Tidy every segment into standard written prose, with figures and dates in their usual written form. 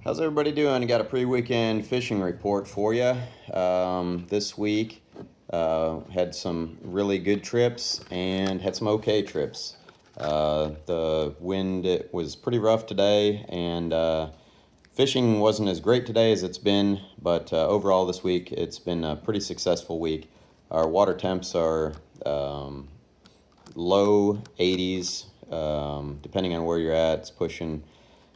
How's everybody doing? Got a pre-weekend fishing report for you. This week had some really good trips and had some okay trips. The wind was pretty rough today, and fishing wasn't as great today as it's been, but overall this week it's been a pretty successful week. Our water temps are low 80s, depending on where you're at. It's pushing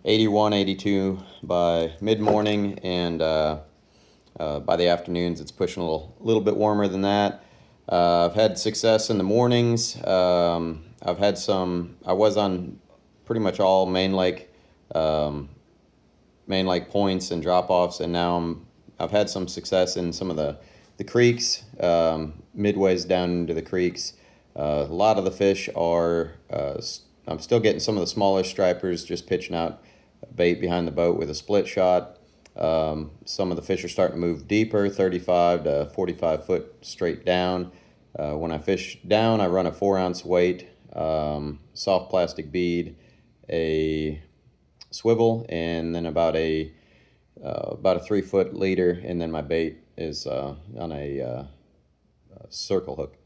81, 82 by mid-morning, and by the afternoons it's pushing a little bit warmer than that. I've had success in the mornings. I was on pretty much all main lake points and drop-offs, and now I've had some success in some of the creeks, midways down into the creeks. A lot of the fish are, I'm still getting some of the smaller stripers just pitching out bait behind the boat with a split shot. Some of the fish are starting to move deeper, 35 to 45 foot straight down. When I fish down, I run a 4-ounce weight, soft plastic bead, a swivel, and then about a 3-foot leader, and then my bait is on a circle hook.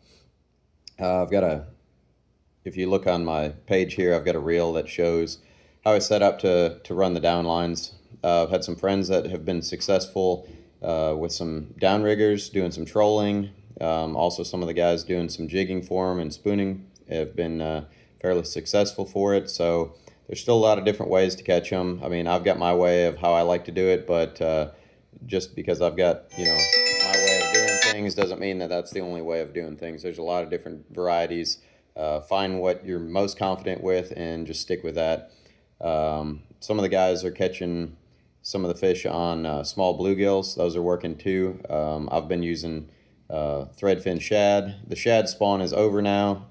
If you look on my page here, I've got a reel that shows how I set up to run the down lines. I've had some friends that have been successful with some downriggers, doing some trolling. Also, some of the guys doing some jigging for them and spooning have been fairly successful for it. So there's still a lot of different ways to catch them. I mean, I've got my way of how I like to do it, but just because I've got, my way of doing things doesn't mean that that's the only way of doing things. There's a lot of different varieties. Find what you're most confident with and just stick with that. Some of the guys are catching some of the fish on small bluegills. Those are working too. I've been using threadfin shad. The shad spawn is over now.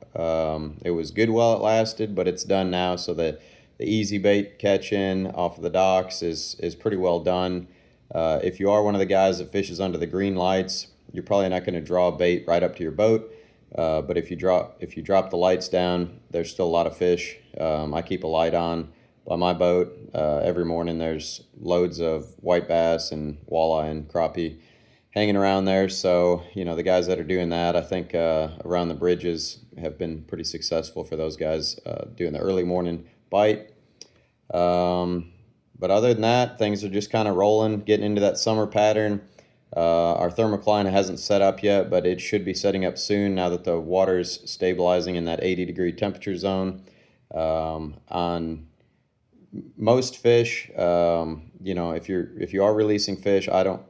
It was good while it lasted, but it's done now, so that the easy bait catching off of the docks is pretty well done. If you are one of the guys that fishes under the green lights, you're probably not going to draw bait right up to your boat. But if you drop the lights down, there's still a lot of fish. I keep a light on by my boat. Every morning there's loads of white bass and walleye and crappie hanging around there. So, the guys that are doing that, I think around the bridges have been pretty successful for those guys doing the early morning bite. But other than that, things are just kind of rolling, getting into that summer pattern. Our thermocline hasn't set up yet, but it should be setting up soon now that the water's stabilizing in that 80-degree temperature zone. On most fish, if you are releasing fish, I don't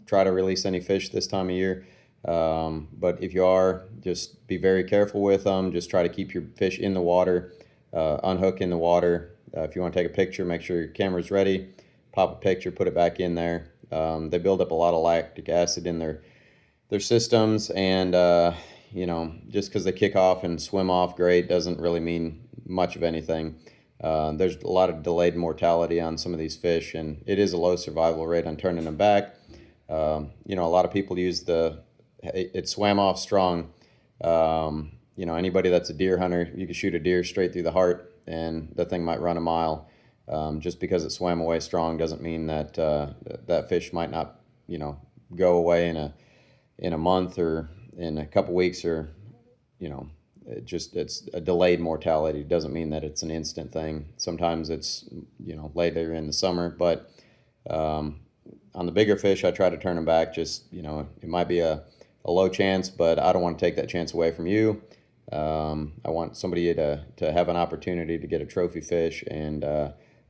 try to release any fish this time of year. But if you are, just be very careful with them. Just try to keep your fish in the water, unhook in the water. If you want to take a picture, make sure your camera's ready. Pop a picture, put it back in there. They build up a lot of lactic acid in their systems, and just because they kick off and swim off great doesn't really mean much of anything. There's a lot of delayed mortality on some of these fish, and it is a low survival rate on turning them back. A lot of people use it swam off strong. Anybody that's a deer hunter, you can shoot a deer straight through the heart and the thing might run a mile. Just because it swam away strong doesn't mean that that fish might not, go away in a month or in a couple weeks, or it's a delayed mortality. It doesn't mean that it's an instant thing. Sometimes it's later in the summer, but on the bigger fish, I try to turn them back. Just it might be a low chance, but I don't want to take that chance away from you. I want somebody to have an opportunity to get a trophy fish, and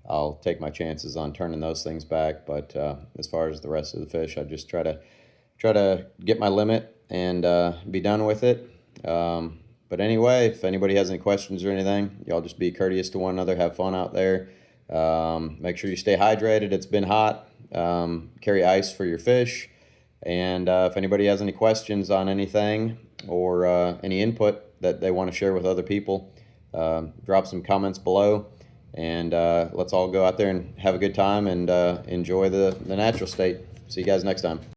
I'll take my chances on turning those things back. But as far as the rest of the fish, I just try to get my limit and be done with it. But anyway, if anybody has any questions or anything, y'all just be courteous to one another, have fun out there. Make sure you stay hydrated. It's been hot. Carry ice for your fish. And if anybody has any questions on anything or any input that they want to share with other people, drop some comments below, and let's all go out there and have a good time and enjoy the natural state. See you guys next time.